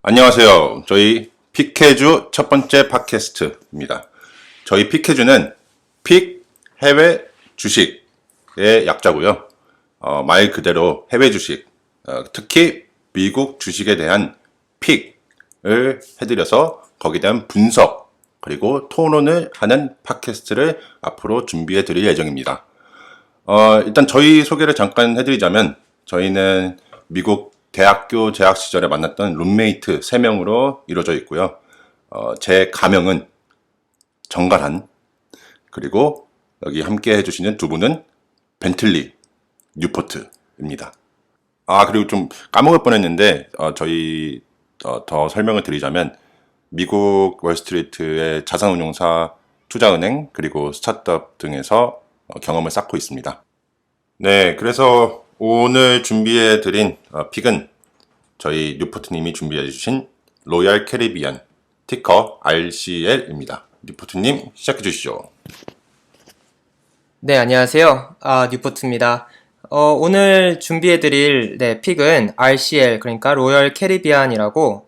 안녕하세요. 저희 픽해주 첫 번째 팟캐스트입니다. 저희 픽해주는 픽 해외 주식의 약자고요. 말 그대로 해외 주식, 특히 미국 주식에 대한 픽을 해드려서 거기에 대한 분석 그리고 토론을 하는 팟캐스트를 앞으로 준비해 드릴 예정입니다. 일단 저희 소개를 잠깐 해드리자면 저희는 미국 대학교 재학 시절에 만났던 룸메이트 3명으로 이루어져 있고요. 제 가명은 정갈한, 그리고 여기 함께 해주시는 두 분은 벤틀리 뉴포트입니다. 그리고 좀 까먹을 뻔했는데 저희 더 설명을 드리자면 미국 월스트리트의 자산운용사, 투자은행, 그리고 스타트업 등에서 경험을 쌓고 있습니다. 네, 그래서 오늘 준비해드린 픽은 저희 뉴포트님이 준비해주신 로얄 캐리비안, 티커 RCL입니다. 뉴포트님 시작해 주시죠. 네, 안녕하세요. 뉴포트입니다. 오늘 준비해드릴 픽은 RCL, 그러니까 로열 캐리비안이라고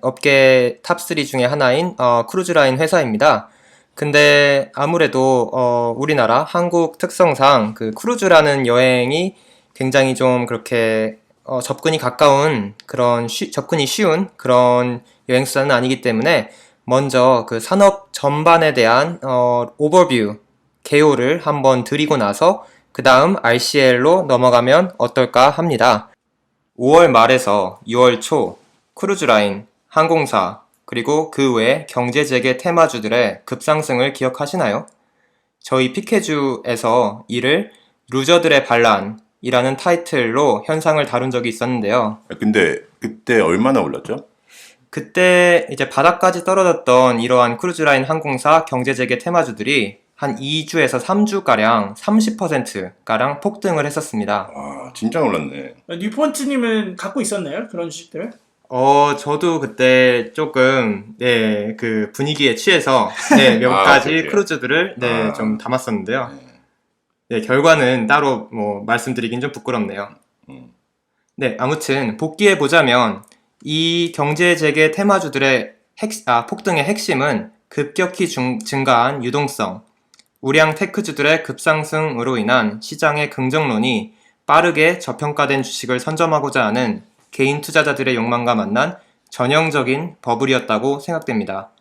업계 탑3 중에 하나인 크루즈라인 회사입니다. 근데 아무래도 우리나라 한국 특성상 그 크루즈라는 여행이 굉장히 좀 그렇게 접근이 가까운 그런 접근이 쉬운 그런 여행수단은 아니기 때문에 먼저 그 산업 전반에 대한 오버뷰, 개요를 한번 드리고 나서 그 다음 RCL로 넘어가면 어떨까 합니다. 5월 말에서 6월 초 크루즈라인, 항공사, 그리고 그 외 경제재개 테마주들의 급상승을 기억하시나요? 저희 픽해주에서 이를 루저들의 반란이라는 타이틀로 현상을 다룬 적이 있었는데요. 근데 그때 얼마나 올랐죠? 그때 이제 바닥까지 떨어졌던 이러한 크루즈라인 항공사 경제재개 테마주들이 한 2주에서 3주가량 30%가량 폭등을 했었습니다. 진짜 놀랐네. 뉴폰트님은 갖고 있었나요? 그런 주식들? 저도 그때 조금, 그 분위기에 취해서, 몇 가지 크루즈들을, 좀 담았었는데요. 결과는 따로 말씀드리긴 좀 부끄럽네요. 아무튼, 복귀해보자면, 이 경제재개 테마주들의 폭등의 핵심은 급격히 증가한 유동성, 우량 테크주들의 급상승으로 인한 시장의 긍정론이 빠르게 저평가된 주식을 선점하고자 하는 개인 투자자들의 욕망과 만난 전형적인 버블이었다고 생각됩니다.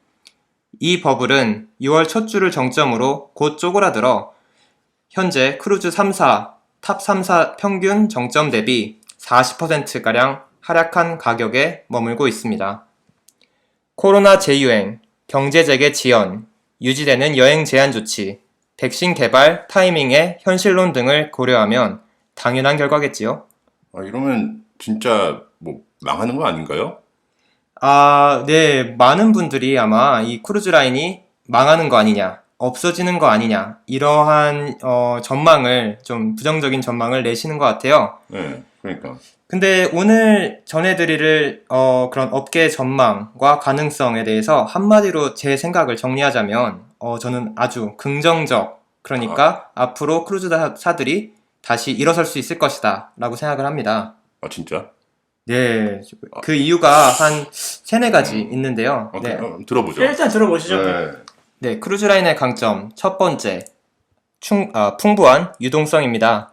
이 버블은 6월 첫 주를 정점으로 곧 쪼그라들어 현재 크루즈 3사, 탑 3사 평균 정점 대비 40%가량 하락한 가격에 머물고 있습니다. 코로나 재유행, 경제재개 지연, 유지되는 여행 제한 조치, 백신 개발 타이밍의 현실론 등을 고려하면 당연한 결과겠지요. 이러면 진짜 망하는 거 아닌가요? 많은 분들이 아마 이 크루즈라인이 망하는 거 아니냐, 없어지는 거 아니냐, 이러한 전망을, 좀 부정적인 전망을 내시는 것 같아요. 네, 그러니까. 근데 오늘 전해드릴 그런 업계 전망과 가능성에 대해서 한마디로 제 생각을 정리하자면 저는 아주 긍정적, 그러니까 앞으로 크루즈사들이 다시 일어설 수 있을 것이다 라고 생각을 합니다. 진짜? 네, 그 이유가 한 3-4가지 있는데요. 들어보죠. 일단 들어보시죠. 네, 크루즈라인의 강점 첫 번째, 풍부한 유동성입니다.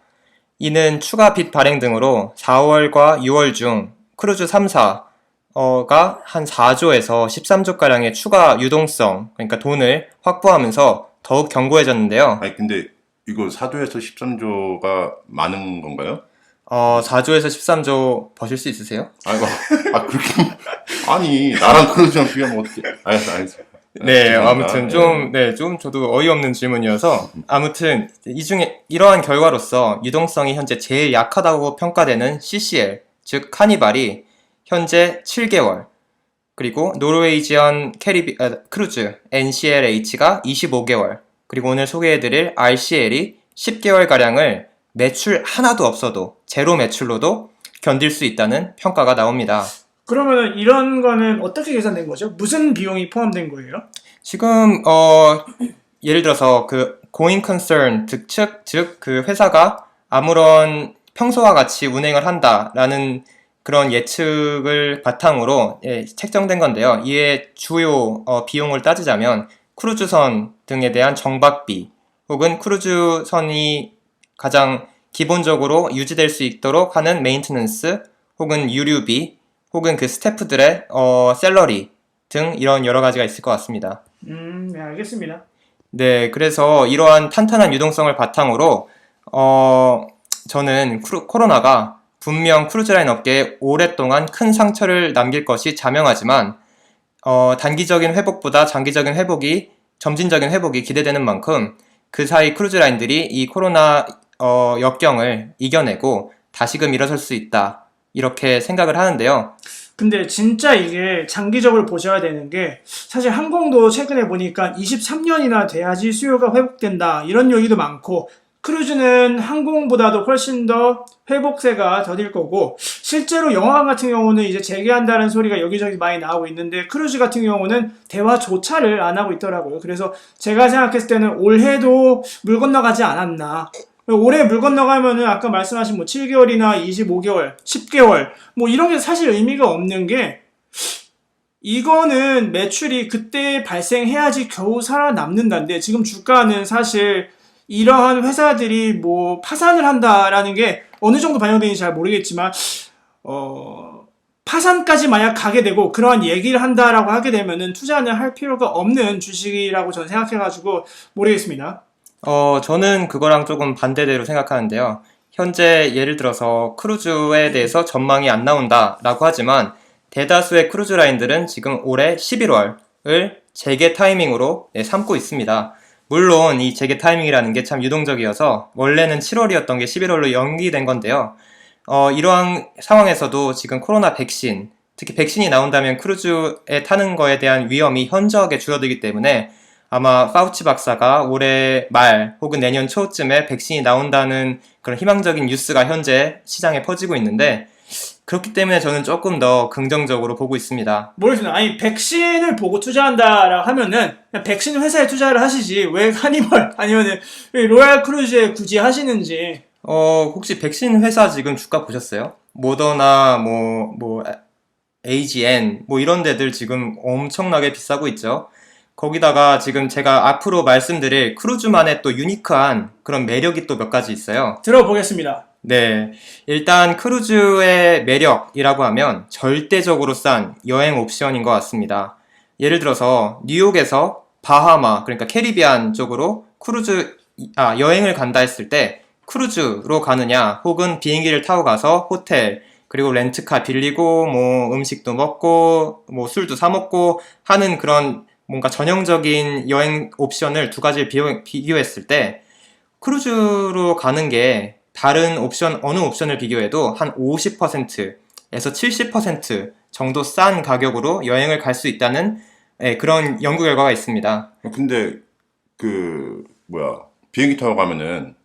이는 추가 빚 발행 등으로 4월과 6월 중 크루즈 3사가 한 4조에서 13조가량의 추가 유동성, 그러니까 돈을 확보하면서 더욱 견고해졌는데요. 근데 이거 4조에서 13조가 많은 건가요? 4조에서 13조 버실 수 있으세요? 그렇게. 나랑 크루즈랑 비교하면 어떻게. 알겠어. 아무튼 좀 저도 어이없는 질문이어서, 아무튼 이 중에 이러한 결과로서 유동성이 현재 제일 약하다고 평가되는 CCL, 즉 카니발이 현재 7개월, 그리고 노르웨이지언 크루즈 NCLH가 25개월, 그리고 오늘 소개해드릴 RCL이 10개월가량을 매출 하나도 없어도 제로 매출로도 견딜 수 있다는 평가가 나옵니다. 그러면 이런 거는 어떻게 계산된 거죠? 무슨 비용이 포함된 거예요? 지금 예를 들어서 그 going concern 즉 그 회사가 아무런 평소와 같이 운행을 한다라는 그런 예측을 바탕으로 책정된 건데요. 이에 주요 비용을 따지자면 크루즈선 등에 대한 정박비 혹은 크루즈선이 가장 기본적으로 유지될 수 있도록 하는 메인테넌스 혹은 유류비 혹은 그 스태프들의 샐러리 등 이런 여러 가지가 있을 것 같습니다. 네, 알겠습니다. 네, 그래서 이러한 탄탄한 유동성을 바탕으로 저는 코로나가 분명 크루즈라인 업계에 오랫동안 큰 상처를 남길 것이 자명하지만 단기적인 회복보다 장기적인 회복이 점진적인 회복이 기대되는 만큼 그 사이 크루즈라인들이 이 코로나 역경을 이겨내고 다시금 일어설 수 있다 이렇게 생각을 하는데요. 근데 진짜 이게 장기적으로 보셔야 되는 게 사실 항공도 최근에 보니까 23년이나 돼야지 수요가 회복된다 이런 얘기도 많고 크루즈는 항공보다도 훨씬 더 회복세가 더딜 거고 실제로 영화관 같은 경우는 이제 재개한다는 소리가 여기저기 많이 나오고 있는데 크루즈 같은 경우는 대화조차를 안 하고 있더라고요. 그래서 제가 생각했을 때는 올해도 물 건너가지 않았나. 올해 물 건너가면은 아까 말씀하신 뭐 7개월이나 25개월, 10개월 뭐 이런 게 사실 의미가 없는 게 이거는 매출이 그때 발생해야지 겨우 살아남는다는데 지금 주가는 사실 이러한 회사들이 뭐 파산을 한다라는 게 어느 정도 반영되는지 잘 모르겠지만 파산까지 만약 가게 되고 그러한 얘기를 한다라고 하게 되면은 투자는 할 필요가 없는 주식이라고 저는 생각해가지고 모르겠습니다. 저는 그거랑 조금 반대대로 생각하는데요. 현재 예를 들어서 크루즈에 대해서 전망이 안 나온다라고 하지만 대다수의 크루즈 라인들은 지금 올해 11월을 재개 타이밍으로 삼고 있습니다. 물론 이 재개 타이밍이라는 게 참 유동적이어서 원래는 7월이었던 게 11월로 연기된 건데요. 이러한 상황에서도 지금 코로나 백신, 특히 백신이 나온다면 크루즈에 타는 거에 대한 위험이 현저하게 줄어들기 때문에 아마 파우치 박사가 올해 말 혹은 내년 초쯤에 백신이 나온다는 그런 희망적인 뉴스가 현재 시장에 퍼지고 있는데 그렇기 때문에 저는 조금 더 긍정적으로 보고 있습니다. 모르겠습니다. 아니 백신을 보고 투자한다라 하면은 그냥 백신 회사에 투자를 하시지 왜 하니멀 아니면은 왜 로얄 크루즈에 굳이 하시는지. 혹시 백신 회사 지금 주가 보셨어요? 모더나 뭐 AGN 뭐 이런 데들 지금 엄청나게 비싸고 있죠. 거기다가 지금 제가 앞으로 말씀드릴 크루즈만의 또 유니크한 그런 매력이 또 몇 가지 있어요. 들어보겠습니다. 네. 일단 크루즈의 매력이라고 하면 절대적으로 싼 여행 옵션인 것 같습니다. 예를 들어서 뉴욕에서 바하마, 그러니까 캐리비안 쪽으로 여행을 간다 했을 때 크루즈로 가느냐 혹은 비행기를 타고 가서 호텔 그리고 렌트카 빌리고 뭐 음식도 먹고 뭐 술도 사 먹고 하는 그런 뭔가 전형적인 여행 옵션을 두 가지를 비교했을 때 크루즈로 가는 게 다른 옵션, 어느 옵션을 비교해도 한 50%에서 70% 정도 싼 가격으로 여행을 갈 수 있다는 그런 연구 결과가 있습니다. 근데 비행기 타고 가면은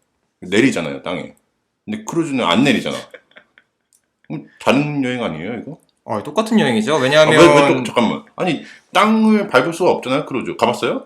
내리잖아요, 땅에. 근데 크루즈는 안 내리잖아. 그럼 다른 여행 아니에요, 이거? 똑같은 여행이죠. 왜냐하면 왜 잠깐만. 아니, 땅을 밟을 수가 없잖아요, 크루즈. 가봤어요?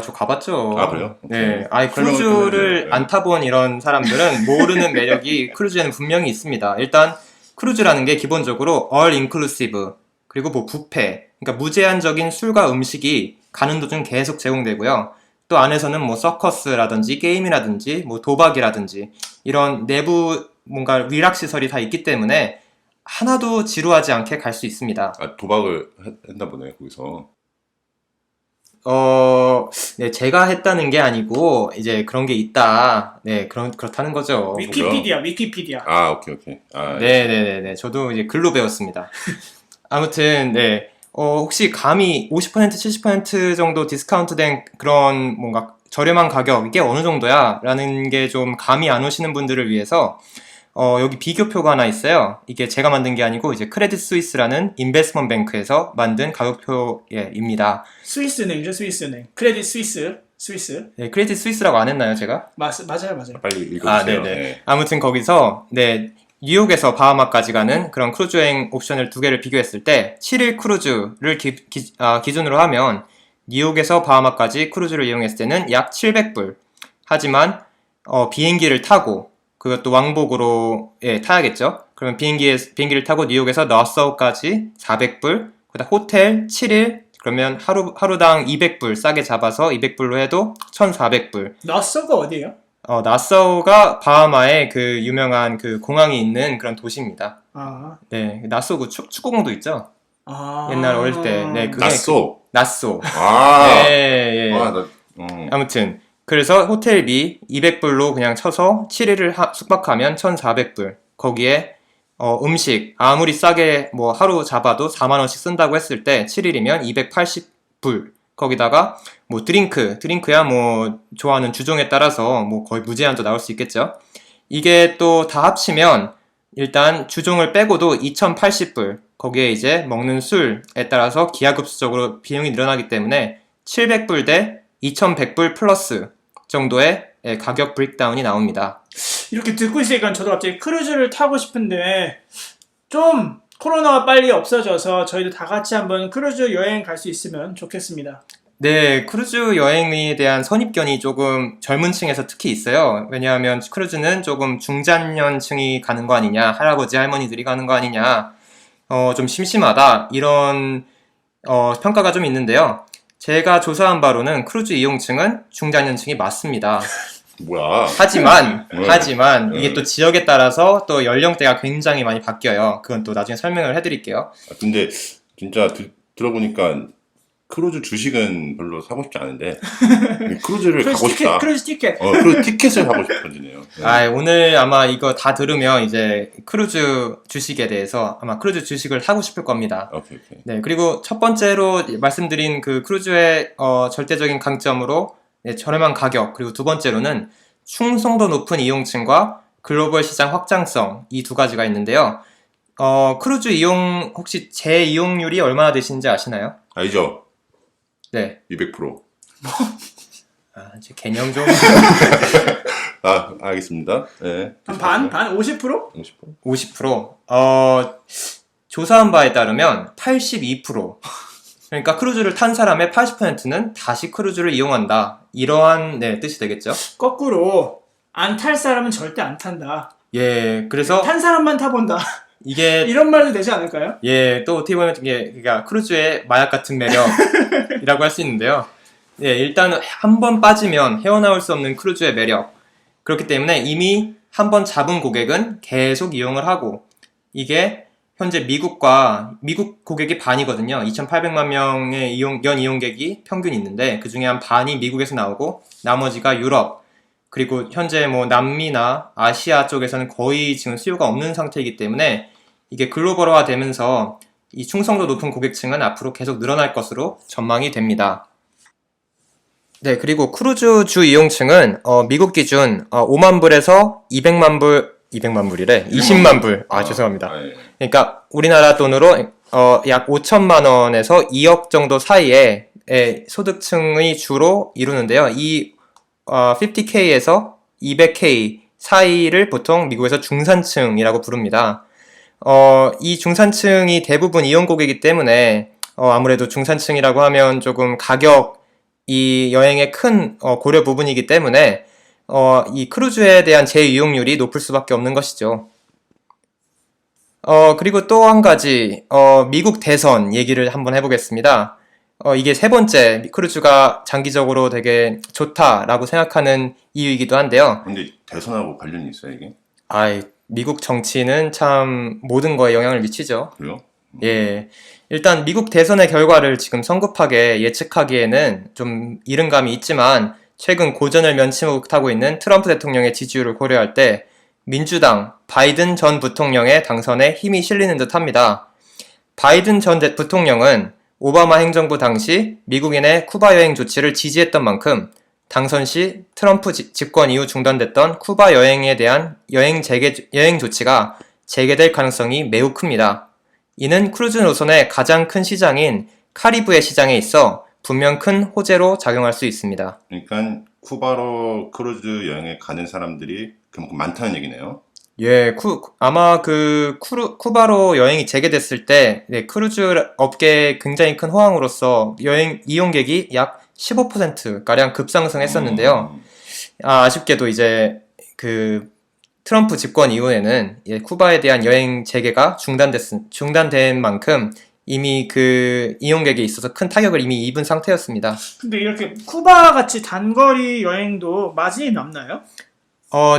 저 가봤죠. 아, 그래요? 네. 설명을 크루즈를 좀 안 타본 이런 사람들은 모르는 매력이 크루즈에는 분명히 있습니다. 일단, 크루즈라는 게 기본적으로 all inclusive, 그리고 뭐 뷔페, 그러니까 무제한적인 술과 음식이 가는 도중 계속 제공되고요. 또 안에서는 뭐 서커스라든지 게임이라든지 뭐 도박이라든지 이런 내부 뭔가 리락시설이 다 있기 때문에 하나도 지루하지 않게 갈 수 있습니다. 도박을 했나 보네, 거기서. 네, 제가 했다는 게 아니고, 이제 그런 게 있다. 네, 그렇다는 거죠. 위키피디아. 아, 오케이. 네네네. 저도 이제 글로 배웠습니다. 아무튼, 네. 혹시 감히 50%, 70% 정도 디스카운트 된 그런 뭔가 저렴한 가격, 이게 어느 정도야? 라는 게 좀 감이 안 오시는 분들을 위해서, 여기 비교표가 하나 있어요. 이게 제가 만든 게 아니고 이제 크레딧 스위스라는 인베스트먼트 뱅크에서 만든 가격표입니다. 스위스은행이죠, 스위스은행. 크레딧 스위스. 네, 크레딧 스위스라고 안 했나요, 제가? 맞아요. 빨리 읽어주세요. 네네. 네. 아무튼 거기서 뉴욕에서 바하마까지 가는 그런 크루즈 여행 옵션을 두 개를 비교했을 때 7일 크루즈를 기준으로 하면 뉴욕에서 바하마까지 크루즈를 이용했을 때는 약 700불, 하지만 비행기를 타고 그것도 왕복으로 타야겠죠. 그러면 비행기를 타고 뉴욕에서 나서우까지 400불, 그다음 호텔 7일 그러면 하루당 200불 싸게 잡아서 200불로 해도 1,400불. 나서가 어디예요? 나서우가 바하마의 그 유명한 그 공항이 있는 그런 도시입니다. 아, 네, 나서우 그 축구공도 있죠. 아. 옛날 어릴 때. 네, 그게 낯소. 나소. 아. 네, 예. 아무튼 그래서 호텔비 200불로 그냥 쳐서 7일을 숙박하면 1,400불. 거기에 음식 아무리 싸게 뭐 하루 잡아도 4만 원씩 쓴다고 했을 때 7일이면 280불. 거기다가 뭐 드링크야 뭐 좋아하는 주종에 따라서 뭐 거의 무제한도 나올 수 있겠죠. 이게 또 다 합치면 일단 주종을 빼고도 2,080불. 거기에 이제 먹는 술에 따라서 기하급수적으로 비용이 늘어나기 때문에 700불 대 2,100불 플러스 정도의 가격 브레이크다운이 나옵니다. 이렇게 듣고 있으니까 저도 갑자기 크루즈를 타고 싶은데 좀 코로나가 빨리 없어져서 저희도 다 같이 한번 크루즈 여행 갈 수 있으면 좋겠습니다. 네, 크루즈 여행에 대한 선입견이 조금 젊은 층에서 특히 있어요. 왜냐하면 크루즈는 조금 중장년층이 가는 거 아니냐, 할아버지, 할머니들이 가는 거 아니냐, 좀 심심하다, 이런 평가가 좀 있는데요. 제가 조사한 바로는 크루즈 이용층은 중장년층이 맞습니다. 뭐야? 하지만 네. 이게 또 지역에 따라서 또 연령대가 굉장히 많이 바뀌어요. 그건 또 나중에 설명을 해드릴게요. 근데 진짜 들어보니까 크루즈 주식은 별로 사고 싶지 않은데 크루즈를 가고 싶다. 크루즈 티켓. 크루즈 티켓을 사고 싶어지네요. 네. 오늘 아마 이거 다 들으면 이제 크루즈 주식에 대해서 아마 크루즈 주식을 사고 싶을 겁니다. 오케이. 네, 그리고 첫 번째로 말씀드린 그 크루즈의 절대적인 강점으로 저렴한 가격, 그리고 두 번째로는 충성도 높은 이용층과 글로벌 시장 확장성, 이 두 가지가 있는데요. 크루즈 이용 혹시 재이용률이 얼마나 되시는지 아시나요? 알죠? 네. 200%. 이제 개념 좀. 알겠습니다. 네. 반? 50%? 50%? 50%. 조사한 바에 따르면 82%. 그러니까 크루즈를 탄 사람의 80%는 다시 크루즈를 이용한다. 이러한 뜻이 되겠죠? 거꾸로 안 탈 사람은 절대 안 탄다. 예, 그래서 탄 사람만 타본다. 이게 이런 말도 되지 않을까요? 또 어떻게 보면 이게 그러니까 크루즈의 마약 같은 매력이라고 할 수 있는데요. 일단 한 번 빠지면 헤어나올 수 없는 크루즈의 매력. 그렇기 때문에 이미 한 번 잡은 고객은 계속 이용을 하고, 이게 현재 미국 고객이 반이거든요. 2,800만 명의 연 이용객이 평균 있는데 그 중에 한 반이 미국에서 나오고 나머지가 유럽, 그리고 현재 뭐 남미나 아시아 쪽에서는 거의 지금 수요가 없는 상태이기 때문에 이게 글로벌화 되면서 이 충성도 높은 고객층은 앞으로 계속 늘어날 것으로 전망이 됩니다. 네, 그리고 크루즈 주 이용층은 미국 기준 5만 불에서 200만 불이래. 20만 불. 죄송합니다. 네. 그러니까 우리나라 돈으로 약 5천만 원에서 2억 정도 사이의 소득층의 주로 이루는데요. 이 50K에서 200K 사이를 보통 미국에서 중산층이라고 부릅니다. 이 중산층이 대부분 이용 고객이기 때문에 아무래도 중산층이라고 하면 조금 이 여행의 큰 고려 부분이기 때문에 이 크루즈에 대한 재이용률이 높을 수밖에 없는 것이죠. 그리고 또 한 가지 미국 대선 얘기를 한번 해보겠습니다. 이게 세 번째 크루즈가 장기적으로 되게 좋다라고 생각하는 이유이기도 한데요. 근데 대선하고 관련이 있어요, 이게? 미국 정치는 참 모든 거에 영향을 미치죠. 그래요? 예. 일단 미국 대선의 결과를 지금 성급하게 예측하기에는 좀 이른 감이 있지만 최근 고전을 면치 못하고 있는 트럼프 대통령의 지지율을 고려할 때 민주당 바이든 전 부통령의 당선에 힘이 실리는 듯 합니다. 바이든 전 부통령은 오바마 행정부 당시 미국인의 쿠바 여행 조치를 지지했던 만큼 당선 시 트럼프 집권 이후 중단됐던 쿠바 여행에 대한 여행 조치가 재개될 가능성이 매우 큽니다. 이는 크루즈 노선의 가장 큰 시장인 카리브해 시장에 있어 분명 큰 호재로 작용할 수 있습니다. 그러니까 쿠바로 크루즈 여행에 가는 사람들이 그만큼 많다는 얘기네요. 예, 아마 쿠바로 여행이 재개됐을 때, 크루즈 업계에 굉장히 큰 호황으로서 여행 이용객이 약 15%가량 급상승했었는데요. 아쉽게도 이제 그 트럼프 집권 이후에는 쿠바에 대한 여행 재개가 중단된 만큼 이미 그 이용객에 있어서 큰 타격을 이미 입은 상태였습니다. 근데 이렇게 쿠바 같이 단거리 여행도 마진이 남나요?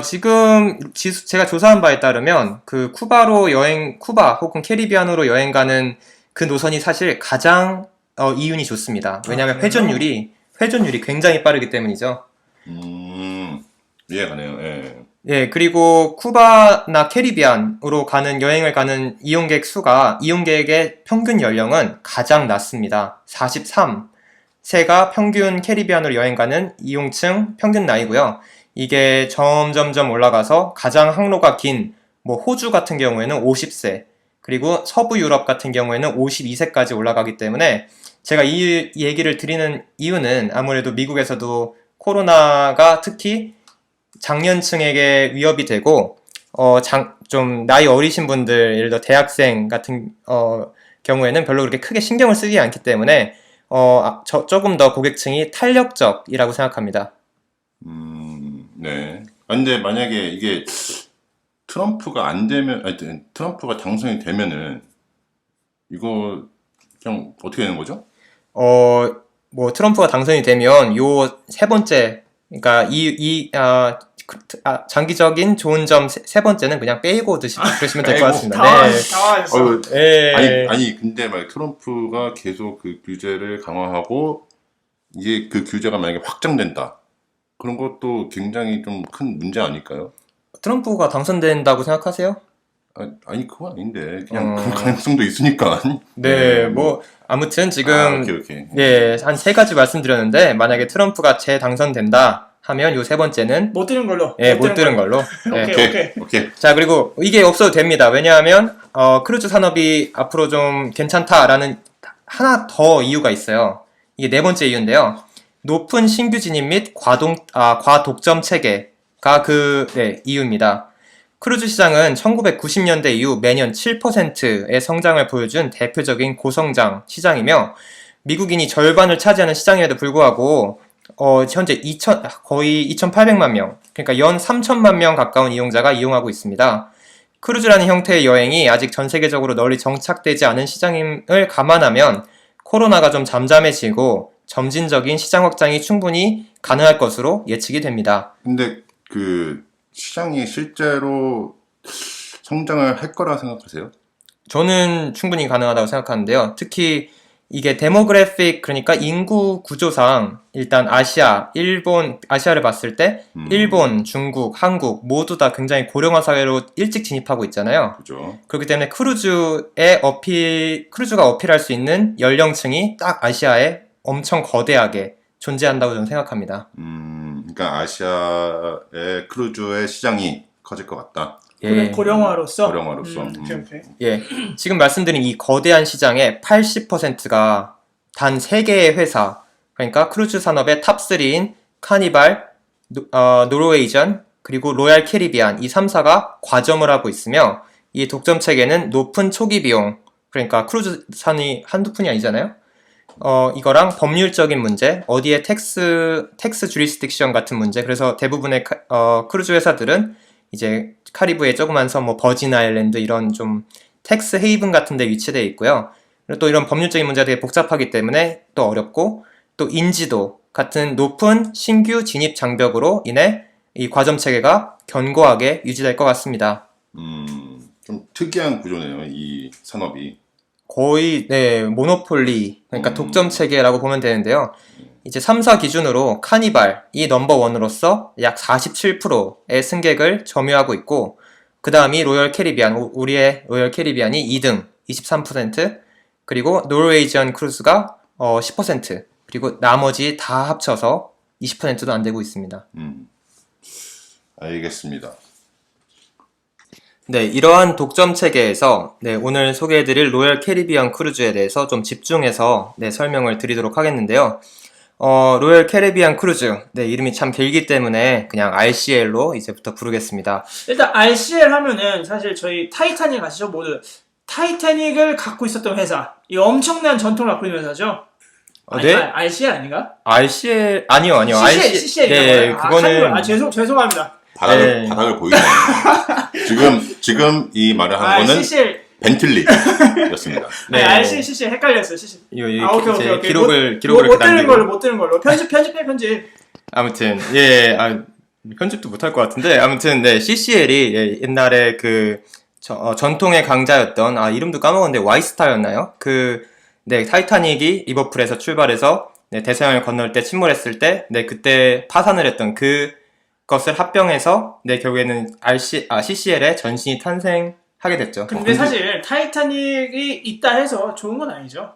지금 제가 조사한 바에 따르면 그 쿠바 혹은 캐리비안으로 여행 가는 그 노선이 사실 가장 이윤이 좋습니다. 왜냐하면 회전율이 굉장히 빠르기 때문이죠. 이해가네요. 예. 예, 그리고 쿠바나 캐리비안으로 여행을 가는 이용객의 평균 연령은 가장 낮습니다. 43세가 평균 캐리비안으로 여행 가는 이용층 평균 나이고요. 이게 점점점 올라가서 가장 항로가 긴 호주 같은 경우에는 50세, 그리고 서부 유럽 같은 경우에는 52세까지 올라가기 때문에 제가 이 얘기를 드리는 이유는 아무래도 미국에서도 코로나가 특히 장년층에게 위협이 되고 좀 나이 어리신 분들, 예를 들어 대학생 같은 경우에는 별로 그렇게 크게 신경을 쓰지 않기 때문에 조금 더 고객층이 탄력적이라고 생각합니다. 네. 근데 만약에 이게 트럼프가 트럼프가 당선이 되면은 이거 그냥 어떻게 되는 거죠? 트럼프가 당선이 되면 요 세 번째, 그러니까 장기적인 좋은 점 세 번째는 그냥 빼고 그러시면 될 것 같습니다. 네. 근데 만약 트럼프가 계속 그 규제를 강화하고 이게 그 규제가 만약에 확장된다. 그런 것도 굉장히 좀 큰 문제 아닐까요? 트럼프가 당선된다고 생각하세요? 아니 그건 아닌데 그냥 그 가능성도 있으니까. 네, 아무튼 지금 오케이. 예, 한 세 가지 말씀드렸는데 만약에 트럼프가 재당선된다 하면 요 세 번째는 못 들은 걸로. 예, 못 들은 걸로. 오케이. 자, 그리고 이게 없어도 됩니다. 왜냐하면 크루즈 산업이 앞으로 좀 괜찮다라는 하나 더 이유가 있어요. 이게 네 번째 이유인데요. 높은 신규 진입 및 과독점 체계가 이유입니다. 크루즈 시장은 1990년대 이후 매년 7%의 성장을 보여준 대표적인 고성장 시장이며 미국인이 절반을 차지하는 시장임에도 불구하고 현재 거의 2,800만 명, 그러니까 연 3천만 명 가까운 이용자가 이용하고 있습니다. 크루즈라는 형태의 여행이 아직 전 세계적으로 널리 정착되지 않은 시장임을 감안하면 코로나가 좀 잠잠해지고 점진적인 시장 확장이 충분히 가능할 것으로 예측이 됩니다. 근데 그 시장이 실제로 성장을 할 거라 생각하세요? 저는 충분히 가능하다고 생각하는데요. 특히 이게 데모그래픽, 그러니까 인구 구조상 일단 아시아를 봤을 때 일본, 중국, 한국 모두 다 굉장히 고령화 사회로 일찍 진입하고 있잖아요. 그죠. 그렇기 때문에 크루즈가 어필할 수 있는 연령층이 딱 아시아에 엄청 거대하게 존재한다고 저는 생각합니다. 그러니까 아시아의 크루즈의 시장이 커질 것 같다. 예. 고령화로서. 오케이. 예. 지금 말씀드린 이 거대한 시장의 80%가 단 3개의 회사, 그러니까 크루즈 산업의 탑3인 카니발, 노르웨이전, 그리고 로얄 캐리비안 이 3사가 과점을 하고 있으며 이 독점 체계는 높은 초기 비용, 그러니까 크루즈산이 한두 푼이 아니잖아요. 이거랑 법률적인 문제, 어디에 텍스 주리스딕션 같은 문제, 그래서 대부분의 크루즈 회사들은 이제 카리브해 조그만 섬, 버진 아일랜드 이런 좀 텍스 헤이븐 같은 데 위치되어 있고요. 그리고 또 이런 법률적인 문제가 되게 복잡하기 때문에 또 어렵고, 또 인지도 같은 높은 신규 진입 장벽으로 인해 이 과점 체계가 견고하게 유지될 것 같습니다. 좀 특이한 구조네요, 이 산업이. 거의 모노폴리, 그러니까 독점 체계라고 보면 되는데요. 이제 3사 기준으로 카니발이 넘버원으로서 약 47%의 승객을 점유하고 있고, 그 다음이 로열 캐리비안, 우리의 로열 캐리비안이 2등 23%, 그리고 노르웨이지언 크루즈가 10%, 그리고 나머지 다 합쳐서 20%도 안 되고 있습니다. 알겠습니다. 네, 이러한 독점 체계에서 오늘 소개해드릴 로열 캐리비안 크루즈에 대해서 좀 집중해서 설명을 드리도록 하겠는데요. 로열 캐리비안 크루즈, 이름이 참 길기 때문에 그냥 RCL로 이제부터 부르겠습니다. 일단 RCL 하면은 사실 저희 타이타닉 아시죠? 모두 타이타닉을 갖고 있었던 회사, 이 엄청난 전통을 갖고 있는 회사죠. 네? RCL 아닌가? RCL 아니요. CCL 네, 그거는 죄송합니다. 바닥을 보이네요. 지금 이 말을 한 거는 CCL 벤틀리였습니다. 네. RCL CCL 헷갈렸어요. CCL. 이거 오케이. 기록을 못 이렇게 들은 남기고. 걸로 못 들은 걸로 편집. 아무튼 편집도 못할 것 같은데 아무튼 네 CCL이 옛날에 그 전통의 강자였던 이름도 까먹었는데 와이스타였나요? 네 타이타닉이 리버풀에서 출발해서 네, 대서양을 건널 때 침몰했을 때 네 그때 파산을 했던 그것을 합병해서 네 결국에는 CCL의 전신이 탄생하게 됐죠. 근데 사실 타이타닉이 있다 해서 좋은 건 아니죠.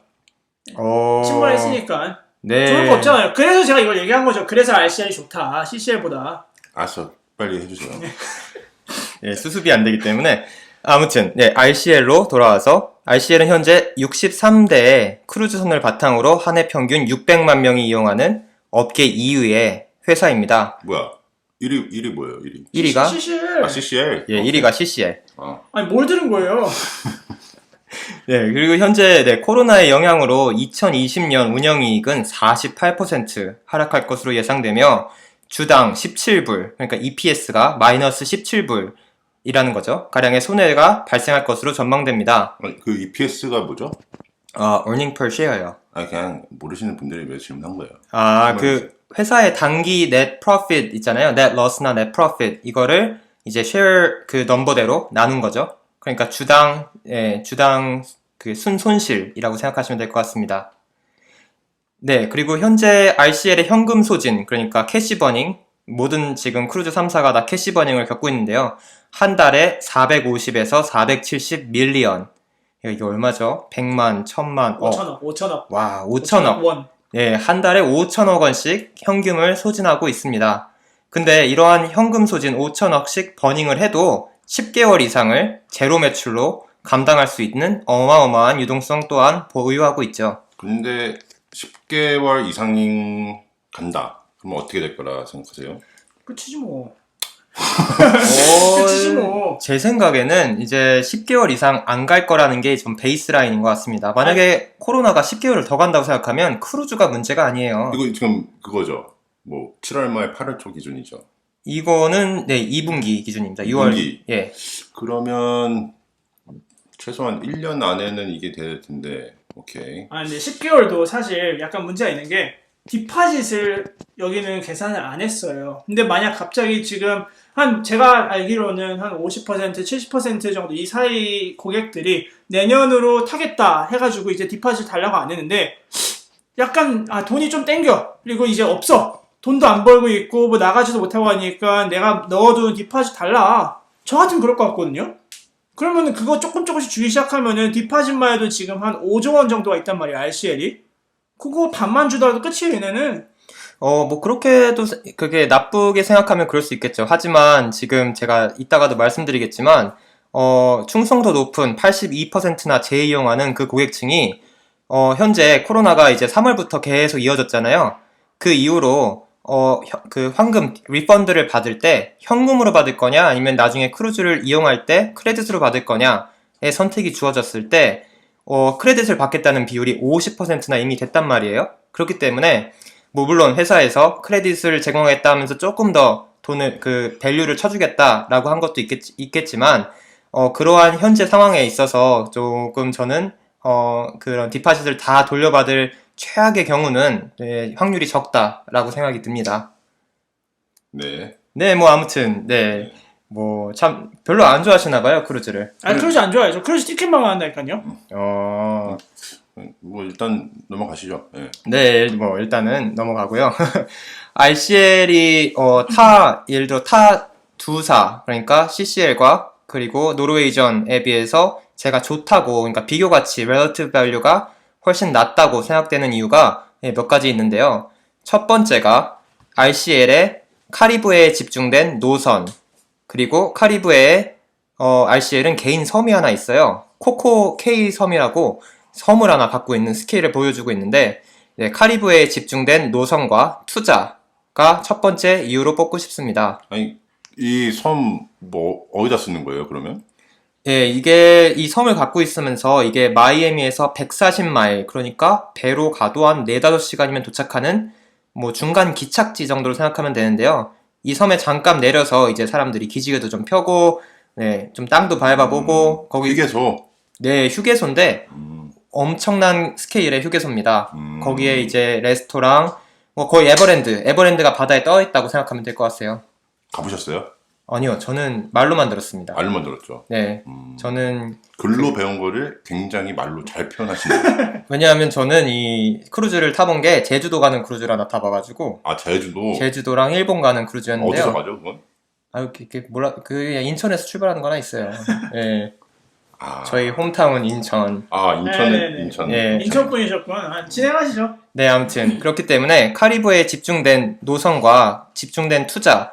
침몰했으니까 네. 좋을 거 없잖아요. 그래서 제가 이걸 얘기한 거죠. 그래서 RCL이 좋다. CCL보다. 알았어, 빨리 해주세요. 네, 수습이 안 되기 때문에 아무튼 네, RCL로 돌아와서 RCL은 현재 63대의 크루즈선을 바탕으로 한 해 평균 600만 명이 이용하는 업계 2위의 회사입니다. 뭐야? 1위 뭐예요? 1위? 1위가 CCL. CCL. 예, 1위가 CCL. 아니 뭘 들은 거예요? 네, 그리고 현재 네, 코로나의 영향으로 2020년 운영이익은 48% 하락할 것으로 예상되며 주당 17불, 그러니까 EPS가 마이너스 17불이라는 거죠. 가량의 손해가 발생할 것으로 전망됩니다. 그 EPS가 뭐죠? earning per share요. 그냥 모르시는 분들이 몇 질문한 거예요. 그 회사의 단기 net profit 있잖아요. net loss나 net profit 이거를 이제 share 그 넘버대로 나눈 거죠. 그러니까 주당 그 순손실이라고 생각하시면 될 것 같습니다. 네, 그리고 현재 RCL의 현금 소진, 그러니까 캐시 버닝, 모든 지금 크루즈 3사가 다 캐시 버닝을 겪고 있는데요. 한 달에 450에서 470 밀리언. 이게 얼마죠? 100만, 1000만, 5천억. 와, 5천억. 원. 네, 한 달에 5천억 원씩 현금을 소진하고 있습니다. 근데 이러한 현금 소진 5천억씩 버닝을 해도 10개월 이상을 제로 매출로 감당할 수 있는 어마어마한 유동성 또한 보유하고 있죠. 근데 10개월 이상 간다. 그러면 어떻게 될 거라 생각하세요? 끝이지 뭐. 끝이지 뭐. 제 생각에는 이제 10개월 이상 안 갈 거라는 게 좀 베이스라인인 것 같습니다. 만약에 코로나가 10개월을 더 간다고 생각하면 크루즈가 문제가 아니에요. 이거 지금 그거죠. 뭐 7월 말 8월 초 기준이죠. 이거는 네 2분기 기준입니다. 6월. 2분기. 예. 그러면 최소한 1년 안에는 이게 될 텐데. 오케이. 근데 10개월도 사실 약간 문제가 있는 게 디파짓을 여기는 계산을 안 했어요. 근데 만약 갑자기 지금 제가 알기로는 한 50%, 70% 정도 이 사이 고객들이 내년으로 타겠다 해가지고 이제 디파짓 달라고 안 했는데 약간 돈이 좀 땡겨. 그리고 이제 없어. 돈도 안 벌고 있고 뭐 나가지도 못하고 하니까 내가 넣어둔 디파짓 달라. 저 같으면 그럴 것 같거든요. 그러면은 그거 조금씩 주기 시작하면은 디파짓만 해도 지금 한 5조 원 정도가 있단 말이야, RCL이. 그거 반만 주더라도 끝이에요, 얘네는. 뭐 그렇게도 그게 나쁘게 생각하면 그럴 수 있겠죠. 하지만 지금 제가 이따가도 말씀드리겠지만 충성도 높은 82%나 재이용하는 그 고객층이 현재 코로나가 이제 3월부터 계속 이어졌잖아요. 그 이후로 그 황금 리펀드를 받을 때 현금으로 받을 거냐 아니면 나중에 크루즈를 이용할 때 크레딧으로 받을 거냐의 선택이 주어졌을 때 크레딧을 받겠다는 비율이 50%나 이미 됐단 말이에요. 그렇기 때문에 뭐 물론 회사에서 크레딧을 제공하겠다 하면서 조금 더 돈을 밸류를 쳐주겠다라고 한 것도 있겠지만 그러한 현재 상황에 있어서 조금 저는 그런 디파짓을 다 돌려받을 최악의 경우는 확률이 적다라고 생각이 듭니다. 네. 네, 뭐 아무튼 네. 뭐 참 별로 안 좋아하시나 봐요, 크루즈를. 크루즈 안 좋아해요. 크루즈 티켓만 한다니까요. 뭐 일단 넘어가시죠. 네. 네, 뭐 일단은 넘어가고요. RCL이 예를 들어 타 두사 그러니까 CCL과 그리고 노르웨이전에 비해서 제가 좋다고 그러니까 비교 가치 relative value가 훨씬 낮다고 생각되는 이유가 몇 가지 있는데요. 첫 번째가 RCL의 카리브해에 집중된 노선 그리고 카리브해에 RCL은 개인 섬이 하나 있어요. 코코 K 섬이라고 섬을 하나 갖고 있는 스케일을 보여주고 있는데 카리브해에 집중된 노선과 투자가 첫 번째 이유로 뽑고 싶습니다. 아니 이 섬 뭐 어디다 쓰는 거예요? 그러면? 예, 이게 이 섬을 갖고 있으면서 이게 마이애미에서 140마일, 그러니까 배로 가도 한 4, 5시간이면 도착하는 뭐 중간 기착지 정도로 생각하면 되는데요. 이 섬에 잠깐 내려서 이제 사람들이 기지개도 좀 펴고, 네, 좀 땅도 밟아보고, 거기, 휴게소. 네, 휴게소인데 음, 엄청난 스케일의 휴게소입니다. 음. 거기에 이제 레스토랑, 뭐 거의 에버랜드가 바다에 떠 있다고 생각하면 될 것 같아요. 가보셨어요? 아니요, 저는 말로만 들었습니다. 말로만 들었죠. 네, 저는 글로 배운 거를 굉장히 말로 잘 표현하시네요. 왜냐하면 저는 이 크루즈를 타본 게 제주도 가는 크루즈를 하나 타봐가지고 아, 제주도. 제주도랑 일본 가는 어디서 크루즈였는데요. 가죠, 그건? 아, 이렇게 몰라 그 그냥 인천에서 출발하는 거나 있어요. 예, 아, 저희 홈타운 인천. 네네네. 인천. 예, 인천 분이셨구나. 진행하시죠. 네, 아무튼 그렇기 때문에 카리브해에 집중된 노선과 집중된 투자가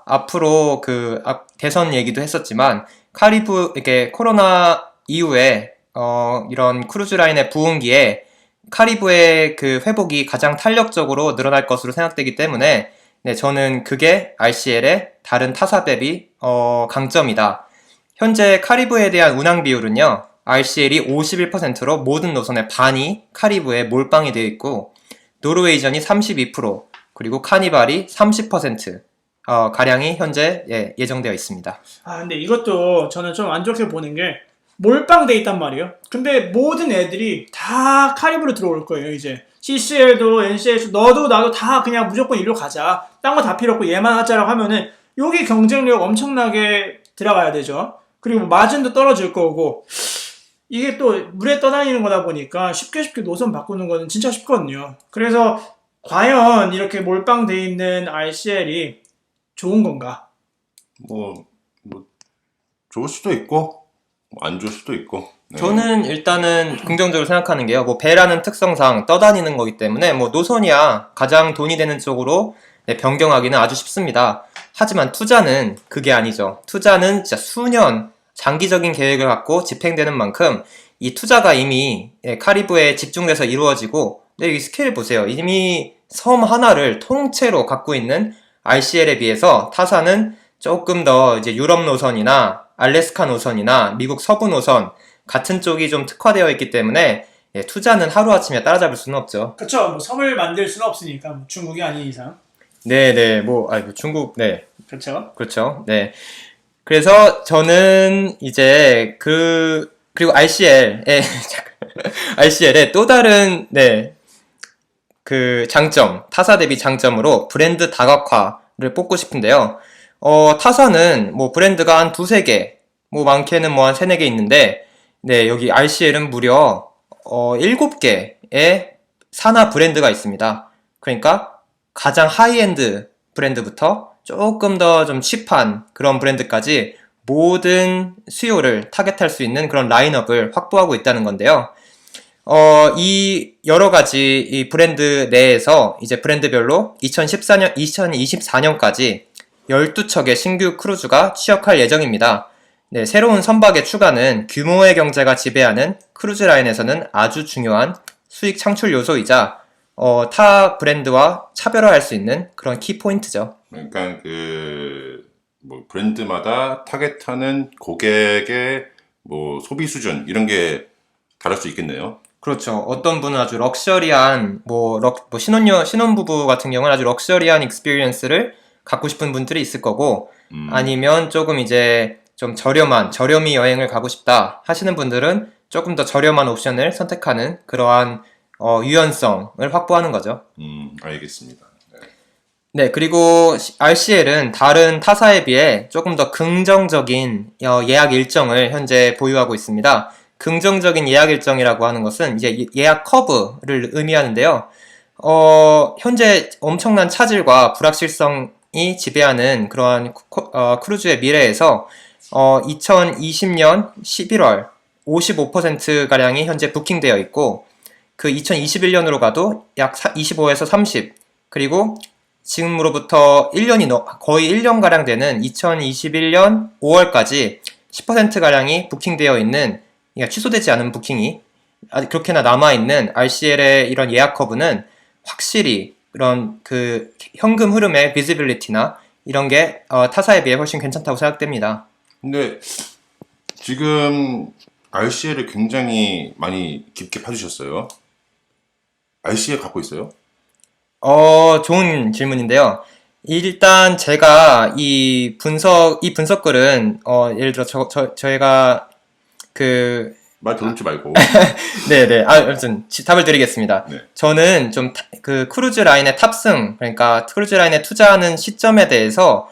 앞으로 그 대선 얘기도 했었지만 카리브 이렇게 코로나 이후에 이런 크루즈 라인의 부흥기에 카리브의 그 회복이 가장 탄력적으로 늘어날 것으로 생각되기 때문에 네, 저는 그게 RCL의 다른 타사 대비 강점이다. 현재 카리브해에 대한 운항 비율은요. RCL이 51%로 모든 노선의 반이 카리브해에 몰빵이 되어 있고 노르웨이전이 32%, 그리고 카니발이 30% 가량이 현재 예정되어 있습니다. 아, 근데 이것도 저는 좀 안 좋게 보는 게 몰빵돼 있단 말이에요. 근데 모든 애들이 다 카리브로 들어올 거예요, 이제. CCL도 NCL도 너도 나도 다 그냥 무조건 일로 가자. 딴 거 다 필요 없고 얘만 하자라고 하면은 여기 경쟁력 엄청나게 들어가야 되죠. 그리고 마진도 떨어질 거고 이게 또 물에 떠다니는 거다 보니까 쉽게 노선 바꾸는 거는 진짜 쉽거든요. 그래서 과연 이렇게 몰빵돼 있는 RCL이 좋은 건가? 뭐 좋을 수도 있고, 뭐안 좋을 수도 있고. 네. 저는 일단은 긍정적으로 생각하는 게요. 뭐 배라는 특성상 떠다니는 거기 때문에 뭐 노선이야 가장 돈이 되는 쪽으로 변경하기는 아주 쉽습니다. 하지만 투자는 그게 아니죠. 투자는 진짜 수년 장기적인 계획을 갖고 집행되는 만큼 이 투자가 이미 카리브해에 집중돼서 이루어지고, 이 스케일 보세요. 이미 섬 하나를 통째로 갖고 있는 RCL에 비해서 타사는 조금 더 이제 유럽 노선이나 알래스카 노선이나 미국 서부 노선 같은 쪽이 좀 특화되어 있기 때문에 투자는 하루아침에 따라잡을 수는 없죠. 그쵸. 뭐 섬을 만들 수는 없으니까 뭐 중국이 아닌 이상. 네네, 뭐 중국, 네. 그렇죠. 그렇죠. 네. 그래서 저는 이제 그리고 RCL의 또 다른, 네, 그 장점, 타사 대비 장점으로 브랜드 다각화를 뽑고 싶은데요. 타사는 뭐 브랜드가 한 두세 개, 뭐 많게는 뭐 한 세네 개 있는데, 네, 여기 RCL은 무려 7개의 산하 브랜드가 있습니다. 그러니까 가장 하이엔드 브랜드부터 조금 더 좀 칩한 그런 브랜드까지 모든 수요를 타겟할 수 있는 그런 라인업을 확보하고 있다는 건데요. 이 여러 가지 이 브랜드 내에서 이제 브랜드별로 2024년까지 12척의 신규 크루즈가 취역할 예정입니다. 네, 새로운 선박의 추가는 규모의 경제가 지배하는 크루즈 라인에서는 아주 중요한 수익 창출 요소이자 타 브랜드와 차별화할 수 있는 그런 키포인트죠. 그러니까 뭐 브랜드마다 타겟하는 고객의 뭐 소비 수준 이런 게 다를 수 있겠네요. 그렇죠. 어떤 분은 아주 럭셔리한 신혼부부 같은 경우는 아주 럭셔리한 익스피리언스를 갖고 싶은 분들이 있을 거고, 아니면 조금 이제 좀 저렴이 여행을 가고 싶다 하시는 분들은 조금 더 저렴한 옵션을 선택하는 그러한 유연성을 확보하는 거죠. 알겠습니다. 네, 그리고 RCL은 다른 타사에 비해 조금 더 긍정적인 예약 일정을 현재 보유하고 있습니다. 긍정적인 예약 일정이라고 하는 것은 이제 예약 커브를 의미하는데요. 현재 엄청난 차질과 불확실성이 지배하는 그러한 크루즈의 미래에서 2020년 11월 55%가량이 현재 부킹되어 있고, 그 2021년으로 가도 약 25에서 30, 그리고 지금으로부터 거의 1년가량 되는 2021년 5월까지 10%가량이 부킹되어 있는, 그러니까 취소되지 않은 부킹이 그렇게나 남아있는 RCL의 이런 예약 커브는 확실히 그런 그 현금 흐름의 비지빌리티나 이런 게 타사에 비해 훨씬 괜찮다고 생각됩니다. 근데 지금 RCL을 굉장히 많이 깊게 파주셨어요. RCL 갖고 있어요? 좋은 질문인데요. 일단 제가 이 분석글은, 예를 들어 저희가 말 더듬지 말고. 네네. 아무튼 답을 드리겠습니다. 네. 저는 좀 크루즈 라인의 탑승, 그러니까 크루즈 라인에 투자하는 시점에 대해서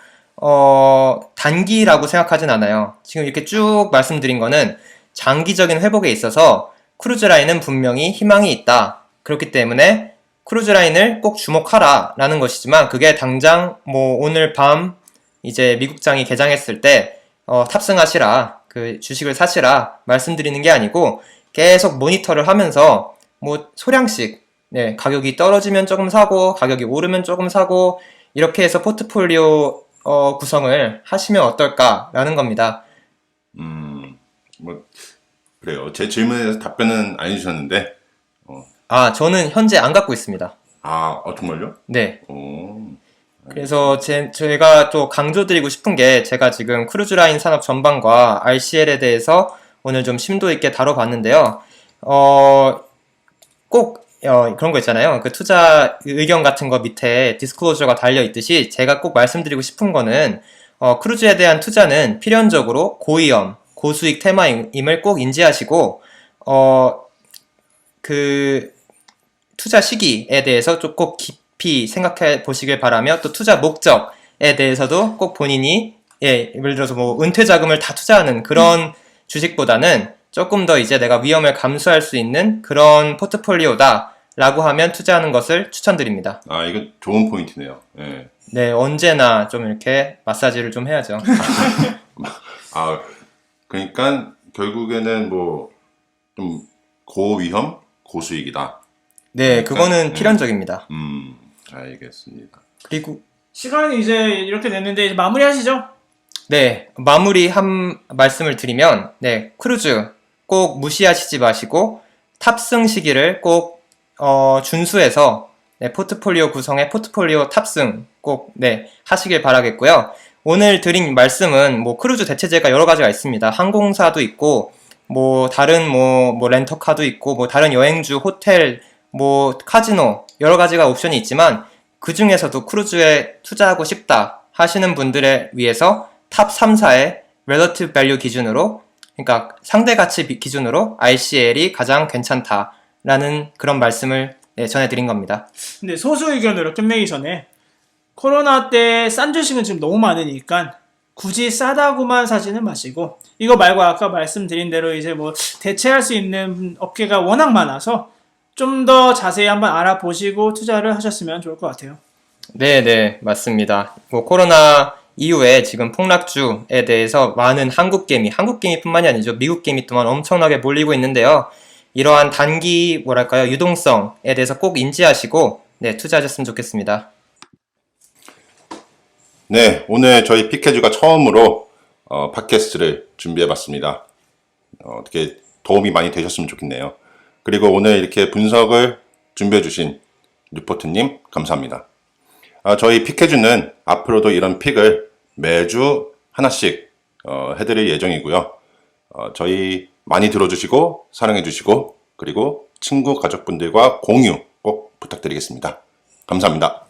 단기라고 생각하진 않아요. 지금 이렇게 쭉 말씀드린 거는 장기적인 회복에 있어서 크루즈 라인은 분명히 희망이 있다. 그렇기 때문에 크루즈 라인을 꼭 주목하라 라는 것이지만, 그게 당장 뭐 오늘 밤 이제 미국장이 개장했을 때 탑승하시라, 그 주식을 사시라 말씀드리는 게 아니고, 계속 모니터를 하면서 뭐 소량씩, 네, 가격이 떨어지면 조금 사고 가격이 오르면 조금 사고, 이렇게 해서 포트폴리오 구성을 하시면 어떨까라는 겁니다. 뭐 그래요. 제 질문에 답변은 안 해주셨는데. 저는 현재 안 갖고 있습니다. 정말요? 네. 오. 그래서 제가 또 강조드리고 싶은 게, 제가 지금 크루즈라인 산업 전반과 RCL에 대해서 오늘 좀 심도 있게 다뤄봤는데요. 꼭 그런 거 있잖아요. 그 투자 의견 같은 거 밑에 디스클로저가 달려 있듯이, 제가 꼭 말씀드리고 싶은 거는 크루즈에 대한 투자는 필연적으로 고위험, 고수익 테마임을 꼭 인지하시고, 그 투자 시기에 대해서 좀 꼭 깊이 생각해 보시길 바라며, 또 투자 목적에 대해서도 꼭 본인이, 예를 들어서 뭐 은퇴 자금을 다 투자하는 그런 주식보다는 조금 더 이제 내가 위험을 감수할 수 있는 그런 포트폴리오다 라고 하면 투자하는 것을 추천드립니다. 이거 좋은 포인트네요. 예. 네, 언제나 좀 이렇게 마사지를 좀 해야죠. 그러니까 결국에는 뭐 좀 고위험, 고수익이다. 네, 그거는 필연적입니다. 알겠습니다. 그리고 시간이 이제 이렇게 됐는데 이제 마무리하시죠. 네, 마무리 한 말씀을 드리면, 네, 크루즈 꼭 무시하시지 마시고 탑승 시기를 꼭 준수해서, 네, 포트폴리오 구성에 포트폴리오 탑승 꼭, 네, 하시길 바라겠고요. 오늘 드린 말씀은 뭐 크루즈 대체제가 여러 가지가 있습니다. 항공사도 있고, 뭐 다른 뭐 렌터카도 있고, 뭐 다른 여행주, 호텔, 뭐 카지노, 여러 가지가 옵션이 있지만, 그 중에서도 크루즈에 투자하고 싶다 하시는 분들을 위해서 탑 3사의 relative value 기준으로, 그러니까 상대 가치 기준으로 RCL이 가장 괜찮다라는 그런 말씀을, 네, 전해드린 겁니다. 근데 소수 의견으로 끝내기 전에, 코로나 때 싼 주식은 지금 너무 많으니까 굳이 싸다고만 사지는 마시고, 이거 말고 아까 말씀드린 대로 이제 뭐 대체할 수 있는 업계가 워낙 많아서 좀 더 자세히 한번 알아보시고 투자를 하셨으면 좋을 것 같아요. 네, 맞습니다. 뭐 코로나 이후에 지금 폭락주에 대해서 많은 한국 게임뿐만이 아니죠. 미국 게임이 또한 엄청나게 몰리고 있는데요. 이러한 단기 유동성에 대해서 꼭 인지하시고, 네, 투자하셨으면 좋겠습니다. 네, 오늘 저희 피케주가 처음으로 팟캐스트를 준비해봤습니다. 어떻게 도움이 많이 되셨으면 좋겠네요. 그리고 오늘 이렇게 분석을 준비해주신 리포트님 감사합니다. 저희 피케주는 앞으로도 이런 픽을 매주 하나씩 해드릴 예정이고요. 저희 많이 들어주시고 사랑해주시고, 그리고 친구 가족분들과 공유 꼭 부탁드리겠습니다. 감사합니다.